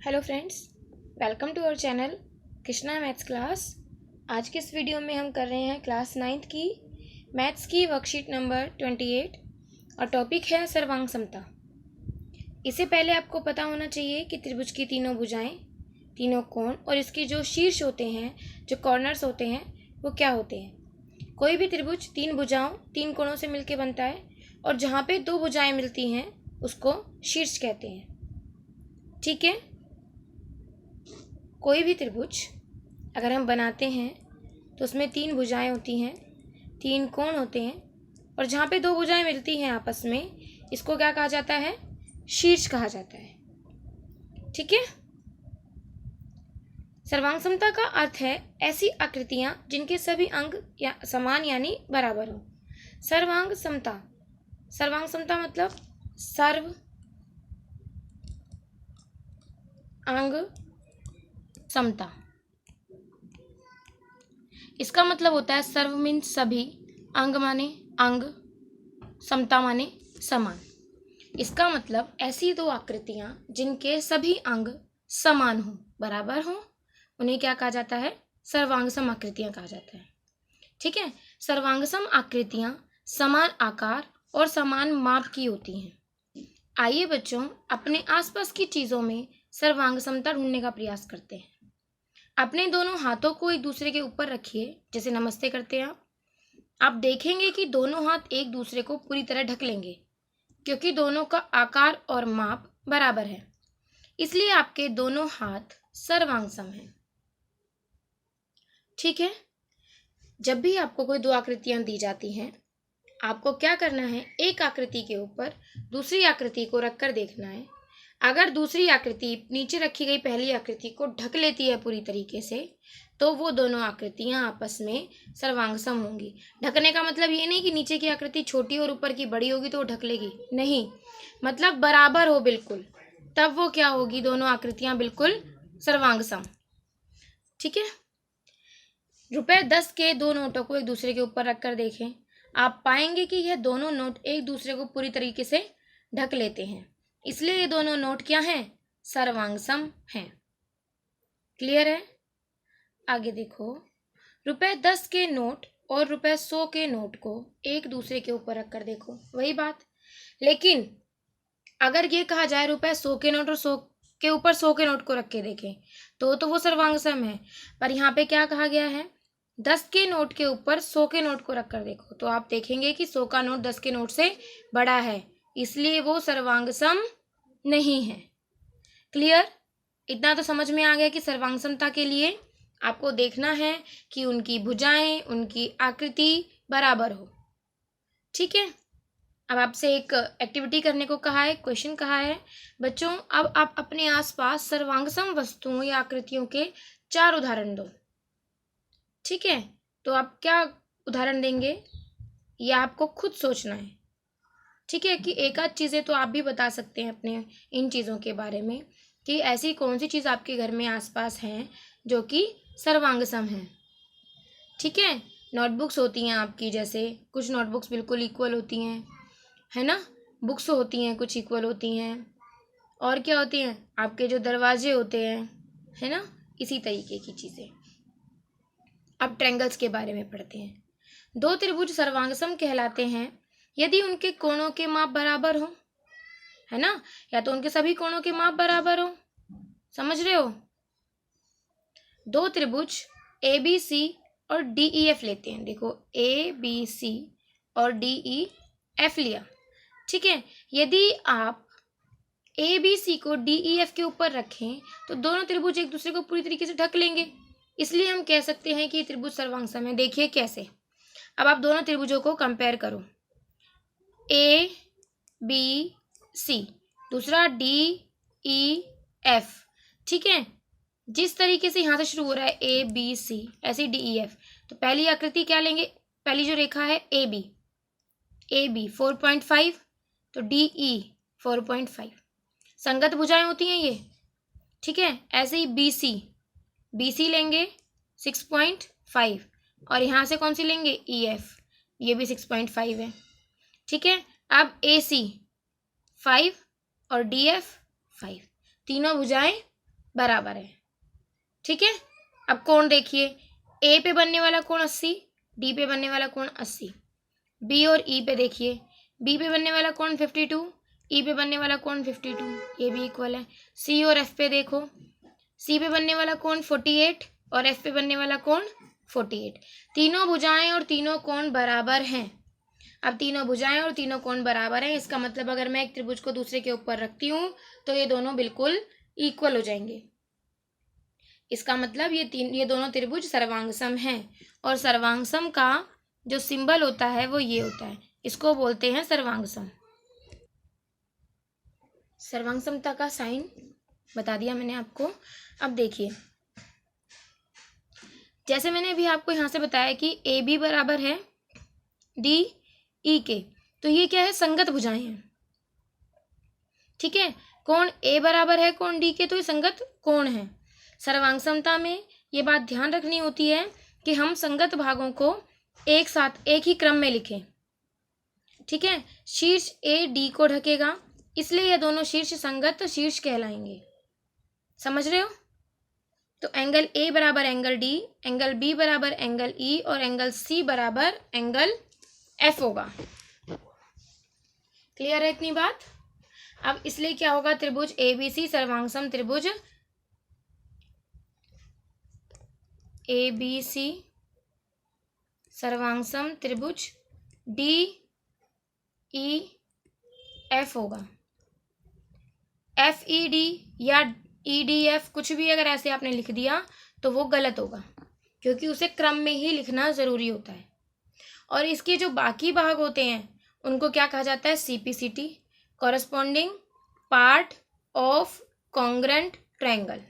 Hello friends, welcome to our channel Krishna maths class. आज के इस वीडियो में हम कर रहे हैं क्लास 9th की मैथ्स की वर्कशीट नंबर 28 और टॉपिक है सर्वांग समता। इससे पहले आपको पता होना चाहिए कि त्रिभुज की तीनों भुजाएं, तीनों कोण और इसके जो शीर्ष होते हैं, जो कॉर्नर्स होते हैं, वो क्या होते हैं। कोई भी त्रिभुज तीन भुजाओं, तीन कोणों से मिलकर बनता है और जहाँ पे दो भुजाएं मिलती हैं उसको शीर्ष कहते हैं। ठीक है, कोई भी त्रिभुज अगर हम बनाते हैं तो उसमें तीन भुजाएं होती हैं, तीन कोण होते हैं और जहाँ पे दो भुजाएं मिलती हैं आपस में, इसको क्या कहा जाता है? शीर्ष कहा जाता है। ठीक है। सर्वांग समता का अर्थ है ऐसी आकृतियां जिनके सभी अंग या समान यानी बराबर हो। सर्वांग समता, सर्वांग समता मतलब सर्व अंग समता। इसका मतलब होता है सर्व मीन्स सभी, अंग माने अंग, समता माने समान। इसका मतलब ऐसी दो आकृतियां जिनके सभी अंग समान हो, बराबर हो, उन्हें क्या कहा जाता है? सर्वांगसम आकृतियां कहा जाता है। ठीक है। सर्वांगसम आकृतियां समान आकार और समान माप की होती हैं। आइए बच्चों, अपने आसपास की चीजों में सर्वांग समता ढूंढने का प्रयास करते हैं। अपने दोनों हाथों को एक दूसरे के ऊपर रखिए, जैसे नमस्ते करते हैं आप देखेंगे कि दोनों हाथ एक दूसरे को पूरी तरह ढक लेंगे, क्योंकि दोनों का आकार और माप बराबर है, इसलिए आपके दोनों हाथ सर्वांगसम हैं। ठीक है। जब भी आपको कोई दो आकृतियां दी जाती हैं, आपको क्या करना है? एक आकृति के ऊपर दूसरी आकृति को रखकर देखना है। अगर दूसरी आकृति नीचे रखी गई पहली आकृति को ढक लेती है पूरी तरीके से, तो वो दोनों आकृतियां आपस में सर्वांगसम होंगी। ढकने का मतलब ये नहीं कि नीचे की आकृति छोटी और ऊपर की बड़ी होगी तो वो ढक लेगी, नहीं, मतलब बराबर हो बिल्कुल, तब वो क्या होगी? दोनों आकृतियां बिल्कुल सर्वांगसम। ठीक है। ₹10 के दो नोटों को एक दूसरे के ऊपर रखकर देखें, आप पाएंगे कि यह दोनों नोट एक दूसरे को पूरी तरीके से ढक लेते हैं, इसलिए ये दोनों नोट क्या हैं? सर्वांगसम हैं। क्लियर है? आगे देखो, ₹10 के नोट और ₹100 के नोट को एक दूसरे के ऊपर रखकर देखो, वही बात। लेकिन अगर ये कहा जाए ₹100 के नोट और 100 के ऊपर 100 के नोट को रख के देखें, तो वो सर्वांगसम है। पर यहाँ पे क्या कहा गया है? 10 के नोट के ऊपर 100 के नोट को रखकर देखो, तो आप देखेंगे कि 100 का नोट 10 के नोट से बड़ा है, इसलिए वो सर्वांगसम नहीं है। क्लियर? इतना तो समझ में आ गया कि सर्वांगसमता के लिए आपको देखना है कि उनकी भुजाएं, उनकी आकृति बराबर हो। ठीक है। अब आपसे एक एक्टिविटी करने को कहा है, क्वेश्चन कहा है। बच्चों, अब आप अपने आसपास सर्वांगसम वस्तुओं या आकृतियों के 4 उदाहरण दो। ठीक है। तो आप क्या उदाहरण देंगे, या आपको खुद सोचना है। ठीक है, कि एक आध चीज़ें तो आप भी बता सकते हैं अपने इन चीज़ों के बारे में, कि ऐसी कौन सी चीज़ आपके घर में आसपास हैं जो कि सर्वांगसम हैं। ठीक है। नोटबुक्स होती हैं आपकी, जैसे कुछ नोटबुक्स बिल्कुल इक्वल होती हैं, है ना। बुक्स होती हैं, कुछ इक्वल होती हैं। और क्या होती हैं? आपके जो दरवाजे होते हैं, है ना, इसी तरीके की चीज़ें। अब ट्रायंगल्स के बारे में पढ़ते हैं। दो त्रिभुज सर्वांगसम कहलाते हैं यदि उनके कोणों के माप बराबर हो, है ना, या तो उनके सभी कोणों के माप बराबर हो। समझ रहे हो? दो त्रिभुज ABC और DEF लेते हैं। देखो, ABC और DEF लिया। ठीक है। यदि आप ABC को DEF के ऊपर रखें तो दोनों त्रिभुज एक दूसरे को पूरी तरीके से ढक लेंगे, इसलिए हम कह सकते हैं कि त्रिभुज सर्वांगसम है। देखिए कैसे। अब आप दोनों त्रिभुजों को कंपेयर करो, ABC, दूसरा DEF। ठीक है। जिस तरीके से यहाँ से शुरू हो रहा है ABC, ऐसे DEF, तो पहली आकृति क्या लेंगे? पहली जो रेखा है AB 4.5, तो DE 4.5, संगत भुजाएं होती हैं ये। ठीक है। ऐसे ही BC लेंगे 6.5, और यहाँ से कौन सी लेंगे? EF, ये भी 6.5 है। ठीक है। अब AC 5 और DF 5, तीनों भुजाएं बराबर है। ठीक है, अब कोण देखिए, ए पे बनने वाला कोण 80, डी पे बनने वाला कोण 80। बी और ई पे देखिए, बी पे बनने वाला कोण 52, ई पे बनने वाला कोण 52, ये भी इक्वल है। सी और एफ पे देखो, सी पे बनने वाला कोण 48 और एफ पे बनने वाला कोण 48। तीनों भुजाएं और तीनों कोण बराबर हैं। अब तीनों भुजाएं और तीनों कोण बराबर हैं, इसका मतलब अगर मैं एक त्रिभुज को दूसरे के ऊपर रखती हूँ तो ये दोनों बिल्कुल इक्वल हो जाएंगे। इसका मतलब ये दोनों त्रिभुज सर्वांगसम हैं, और सर्वांगसम का जो सिंबल होता है वो ये होता है, इसको बोलते हैं सर्वांगसम। सर्वांगसमता का साइन बता दिया मैंने आपको। अब देखिए, जैसे मैंने अभी आपको यहाँ से बताया कि ए बी बराबर है डी ई के, तो ये क्या है, संगत भुजाएं हैं। ठीक है, कोण ए बराबर है कोण डी के, तो ये संगत कोण है। सर्वांगसमता में ये बात ध्यान रखनी होती है कि हम संगत भागों को एक साथ एक ही क्रम में लिखें। ठीक है, शीर्ष ए डी को ढकेगा, इसलिए ये दोनों शीर्ष संगत शीर्ष कहलाएंगे। समझ रहे हो? तो एंगल ए बराबर एंगल डी, एंगल बी बराबर एंगल ई और एंगल सी बराबर एंगल एफ होगा। क्लियर है इतनी बात? अब इसलिए क्या होगा, त्रिभुज एबीसी सर्वांगसम त्रिभुज एबीसी सर्वांगसम त्रिभुज डी ई एफ होगा। एफ ई डी या ई डी एफ कुछ भी अगर ऐसे आपने लिख दिया तो वो गलत होगा, क्योंकि उसे क्रम में ही लिखना जरूरी होता है। और इसके जो बाकी भाग होते हैं उनको क्या कहा जाता है, CPCT, corresponding part of congruent triangle.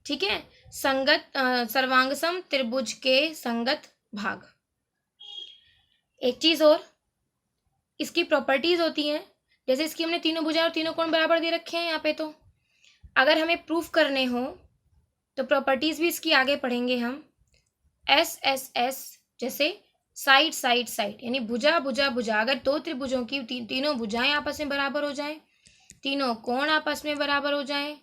ठीक है, संगत सर्वांगसम त्रिभुज के संगत भाग। एक चीज और, इसकी प्रॉपर्टीज होती हैं, जैसे इसकी हमने तीनों भुजाएं और तीनों कोण बराबर दे रखे हैं यहाँ पे, तो अगर हमें प्रूफ करने हो तो प्रॉपर्टीज भी इसकी आगे पढ़ेंगे हम। एस एस एस जैसे साइड साइड साइड, यानी भुजा भुजा भुजा, अगर दो त्रिभुजों की तीनों भुजाएं आपस में बराबर हो जाएं, तीनों कोण आपस में बराबर हो जाएं,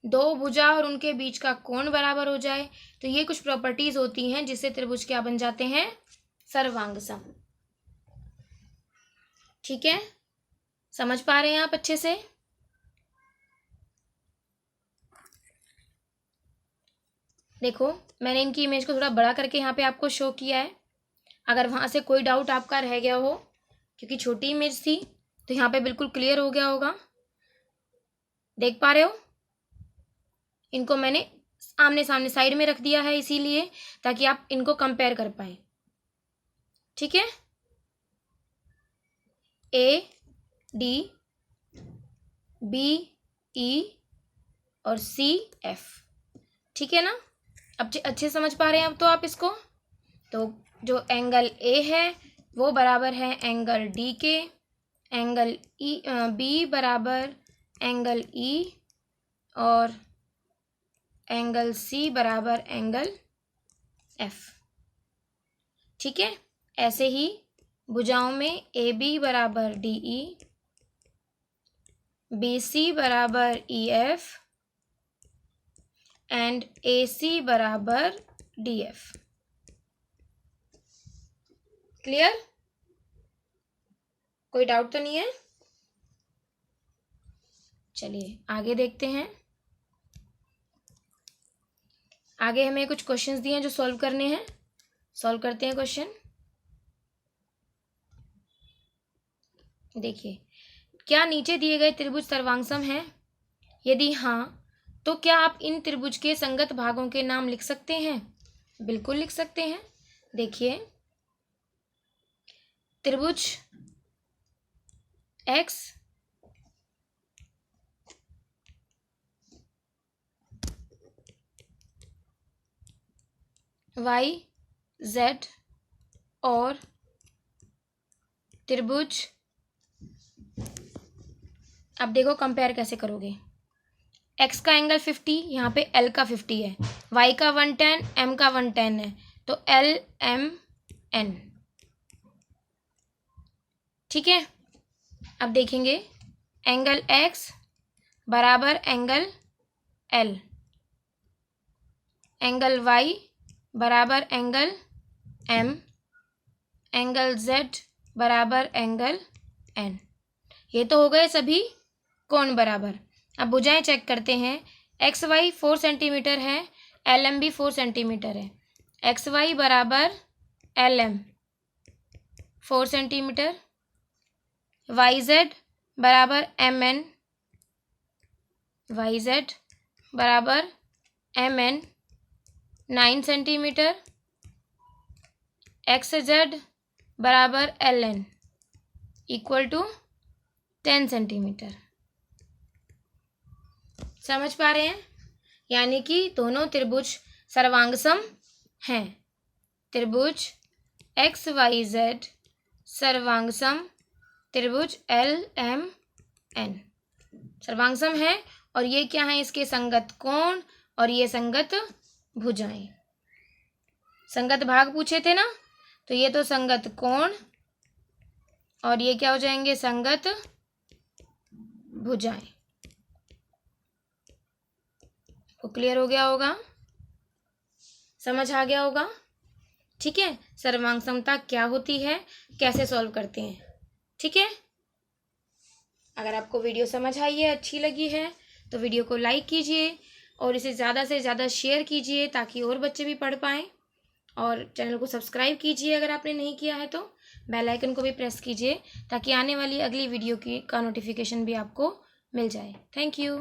दो भुजा और उनके बीच का कोण बराबर हो जाए, तो ये कुछ प्रॉपर्टीज होती हैं जिससे त्रिभुज क्या बन जाते हैं, सर्वांगसम। ठीक है, समझ पा रहे हैं आप अच्छे से? देखो, मैंने इनकी इमेज को थोड़ा बड़ा करके यहाँ पे आपको शो किया है। अगर वहां से कोई डाउट आपका रह गया हो, क्योंकि छोटी इमेज थी, तो यहाँ पे बिल्कुल क्लियर हो गया होगा। देख पा रहे हो? इनको मैंने आमने सामने साइड में रख दिया है इसीलिए, ताकि आप इनको कंपेयर कर पाए। ठीक है, ए डी बी ई और सी एफ। ठीक है ना? अब अच्छे समझ पा रहे हैं अब तो आप इसको। तो जो एंगल ए है वो बराबर है एंगल डी के, एंगल ई बी बराबर एंगल ई और एंगल सी बराबर एंगल एफ। ठीक है, ऐसे ही भुजाओं में ए बी बराबर डी ई, बी सी बराबर ई एफ एंड ए सी बराबर डी एफ। क्लियर? कोई डाउट तो नहीं है? चलिए आगे देखते हैं। आगे हमें कुछ क्वेश्चंस दिए हैं जो सॉल्व करने हैं, सॉल्व करते हैं क्वेश्चन। देखिए, क्या नीचे दिए गए त्रिभुज सर्वांगसम है? यदि हाँ, तो क्या आप इन त्रिभुज के संगत भागों के नाम लिख सकते हैं? बिल्कुल लिख सकते हैं। देखिए, त्रिभुज एक्स वाई जेड और त्रिभुज, अब देखो कंपेयर कैसे करोगे। एक्स का एंगल 50, यहाँ पे एल का 50 है, वाई का 110, एम का 110 है, तो एल एम एन। ठीक है, अब देखेंगे एंगल एक्स बराबर एंगल एल, एंगल वाई बराबर एंगल एम, एंगल जेड बराबर एंगल एन। ये तो हो गए सभी कोण बराबर। अब भुजाएं चेक करते हैं। एक्स वाई 4 सेंटीमीटर है, एल एम भी 4 सेंटीमीटर है। एक्स वाई बराबर L M 4 centimetre, Y Z बराबर एम एन, वाई जेड बराबर M N 9 centimetre, X Z बराबर L N equal to 10 centimetre. समझ पा रहे हैं? यानी कि दोनों त्रिभुज सर्वांगसम हैं। त्रिभुज एक्स वाई जेड सर्वांगसम त्रिभुज एल एम एन सर्वांगसम है। और ये क्या है? इसके संगत कोण और ये संगत भुजाएं। संगत भाग पूछे थे ना, तो ये तो संगत कोण और ये क्या हो जाएंगे? संगत भुजाएं। तो क्लियर हो गया होगा, समझ आ गया होगा। ठीक है, सर्वांग समता क्या होती है, कैसे सॉल्व करते हैं। ठीक है, अगर आपको वीडियो समझ आई है, अच्छी लगी है, तो वीडियो को लाइक कीजिए और इसे ज़्यादा से ज़्यादा शेयर कीजिए ताकि और बच्चे भी पढ़ पाएँ। और चैनल को सब्सक्राइब कीजिए अगर आपने नहीं किया है तो। बेल आइकन को भी प्रेस कीजिए ताकि आने वाली अगली वीडियो का नोटिफिकेशन भी आपको मिल जाए। Thank you.